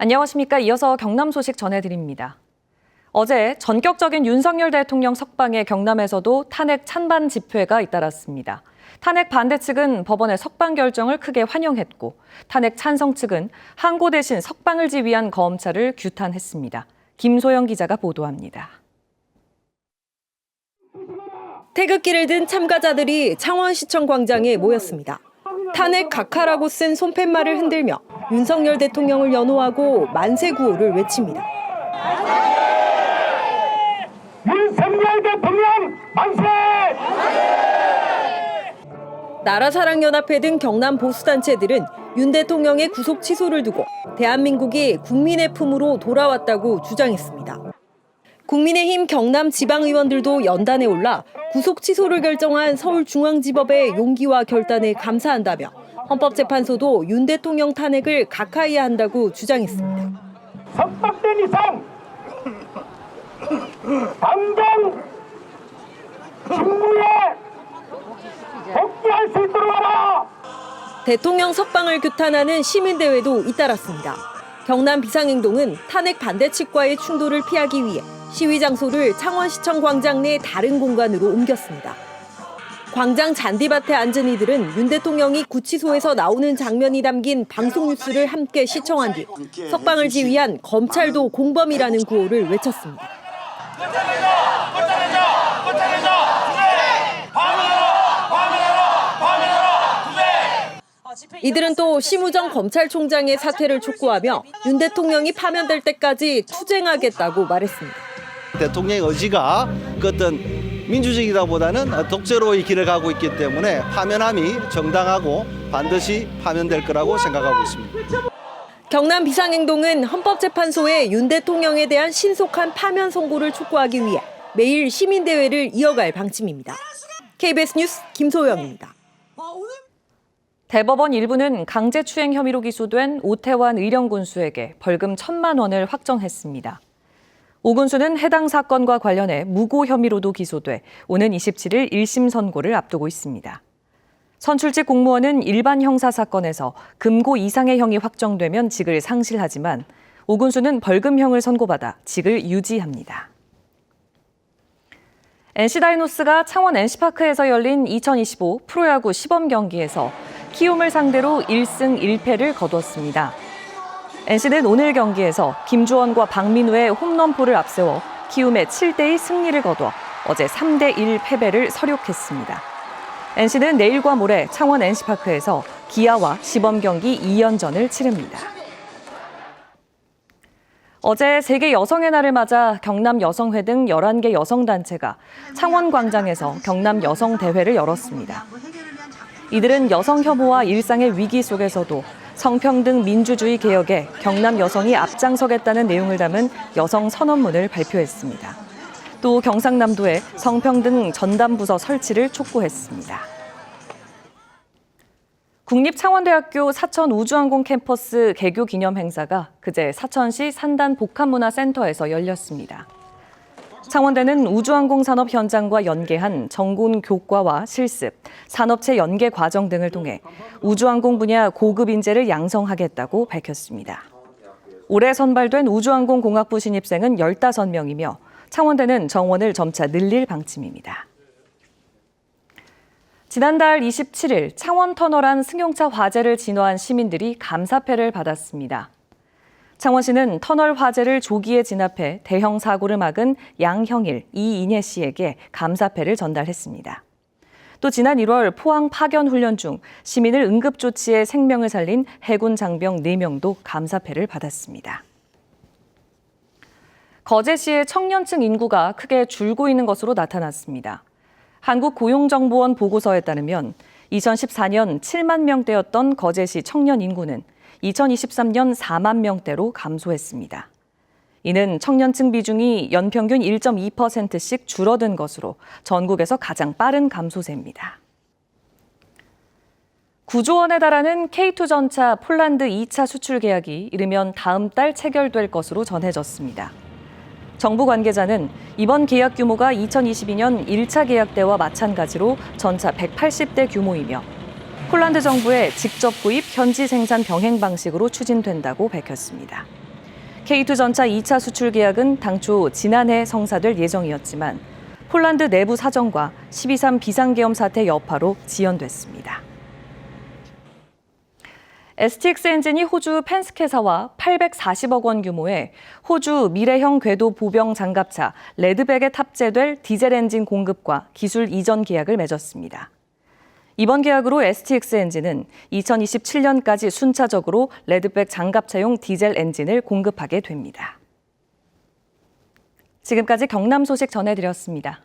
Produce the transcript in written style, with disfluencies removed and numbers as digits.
안녕하십니까. 이어서 경남 소식 전해드립니다. 어제 전격적인 윤석열 대통령 석방에 경남에서도 탄핵 찬반 집회가 잇따랐습니다. 탄핵 반대 측은 법원의 석방 결정을 크게 환영했고, 탄핵 찬성 측은 항고 대신 석방을 지휘한 검찰을 규탄했습니다. 김소영 기자가 보도합니다. 태극기를 든 참가자들이 창원시청 광장에 모였습니다. 탄핵 각하라고 쓴 손팻말을 흔들며 윤석열 대통령을 연호하고 만세 구호를 외칩니다. 윤석열 대통령 만세! 나라사랑연합회 등 경남 보수단체들은 윤 대통령의 구속 취소를 두고 대한민국이 국민의 품으로 돌아왔다고 주장했습니다. 국민의힘 경남 지방의원들도 연단에 올라 구속 취소를 결정한 서울중앙지법의 용기와 결단에 감사한다며 헌법재판소도 윤 대통령 탄핵을 각하해야 한다고 주장했습니다. 석방된 이상 당장 직무에 복귀할 수 있도록 하라! 대통령 석방을 규탄하는 시민대회도 잇따랐습니다. 경남 비상행동은 탄핵 반대 측과의 충돌을 피하기 위해 시위 장소를 창원시청 광장 내 다른 공간으로 옮겼습니다. 광장 잔디밭에 앉은 이들은 윤 대통령이 구치소에서 나오는 장면이 담긴 방송 뉴스를 함께 시청한 뒤 석방을 지휘한 검찰도 공범이라는 구호를 외쳤습니다. 이들은 또 심우정 검찰총장의 사퇴를 촉구하며 윤 대통령이 파면될 때까지 투쟁하겠다고 말했습니다. 대통령의 의지가 그 어떤 민주적이다보다는 독재로의 길을 가고 있기 때문에 파면함이 정당하고 반드시 파면될 거라고 생각하고 있습니다. 경남 비상행동은 헌법재판소에 윤 대통령에 대한 신속한 파면 선고를 촉구하기 위해 매일 시민대회를 이어갈 방침입니다. KBS 뉴스 김소영입니다. 대법원 1부는 강제추행 혐의로 기소된 오태환 의령군수에게 벌금 1,000만 원을 확정했습니다. 오 군수는 해당 사건과 관련해 무고 혐의로도 기소돼 오는 27일 1심 선고를 앞두고 있습니다. 선출직 공무원은 일반 형사 사건에서 금고 이상의 형이 확정되면 직을 상실하지만 오 군수는 벌금형을 선고받아 직을 유지합니다. NC다이노스가 창원 NC파크에서 열린 2025 프로야구 시범 경기에서 키움을 상대로 1승 1패를 거뒀습니다. NC는 오늘 경기에서 김주원과 박민우의 홈런포를 앞세워 키움의 7대2 승리를 거둬 어제 3대1 패배를 서력했습니다. NC는 내일과 모레 창원 NC파크에서 기아와 시범 경기 2연전을 치릅니다. 어제 세계 여성의 날을 맞아 경남 여성회 등 11개 여성단체가 창원 광장에서 경남 여성대회를 열었습니다. 이들은 여성 혐오와 일상의 위기 속에서도 성평등 민주주의 개혁에 경남 여성이 앞장서겠다는 내용을 담은 여성 선언문을 발표했습니다. 또 경상남도에 성평등 전담부서 설치를 촉구했습니다. 국립창원대학교 사천우주항공 캠퍼스 개교 기념 행사가 그제 사천시 산단복합문화센터에서 열렸습니다. 창원대는 우주항공 산업 현장과 연계한 전공 교과와 실습, 산업체 연계 과정 등을 통해 우주항공 분야 고급 인재를 양성하겠다고 밝혔습니다. 올해 선발된 우주항공공학부 신입생은 15명이며 창원대는 정원을 점차 늘릴 방침입니다. 지난달 27일 창원 터널 안 승용차 화재를 진화한 시민들이 감사패를 받았습니다. 창원시는 터널 화재를 조기에 진압해 대형 사고를 막은 양형일, 이인혜 씨에게 감사패를 전달했습니다. 또 지난 1월 포항 파견 훈련 중 시민을 응급조치해 생명을 살린 해군 장병 4명도 감사패를 받았습니다. 거제시의 청년층 인구가 크게 줄고 있는 것으로 나타났습니다. 한국고용정보원 보고서에 따르면 2014년 7만 명대였던 거제시 청년 인구는 2023년 4만 명대로 감소했습니다. 이는 청년층 비중이 연평균 1.2%씩 줄어든 것으로 전국에서 가장 빠른 감소세입니다. 9조 원에 달하는 K2전차 폴란드 2차 수출 계약이 이르면 다음 달 체결될 것으로 전해졌습니다. 정부 관계자는 이번 계약 규모가 2022년 1차 계약 때와 마찬가지로 전차 180대 규모이며 폴란드 정부의 직접 구입, 현지 생산 병행 방식으로 추진된다고 밝혔습니다. K2 전차 2차 수출 계약은 당초 지난해 성사될 예정이었지만 폴란드 내부 사정과 12.3 비상계엄 사태 여파로 지연됐습니다. STX 엔진이 호주 펜스케사와 840억 원 규모의 호주 미래형 궤도 보병 장갑차 레드백에 탑재될 디젤 엔진 공급과 기술 이전 계약을 맺었습니다. 이번 계약으로 STX 엔진은 2027년까지 순차적으로 레드백 장갑차용 디젤 엔진을 공급하게 됩니다. 지금까지 경남 소식 전해드렸습니다.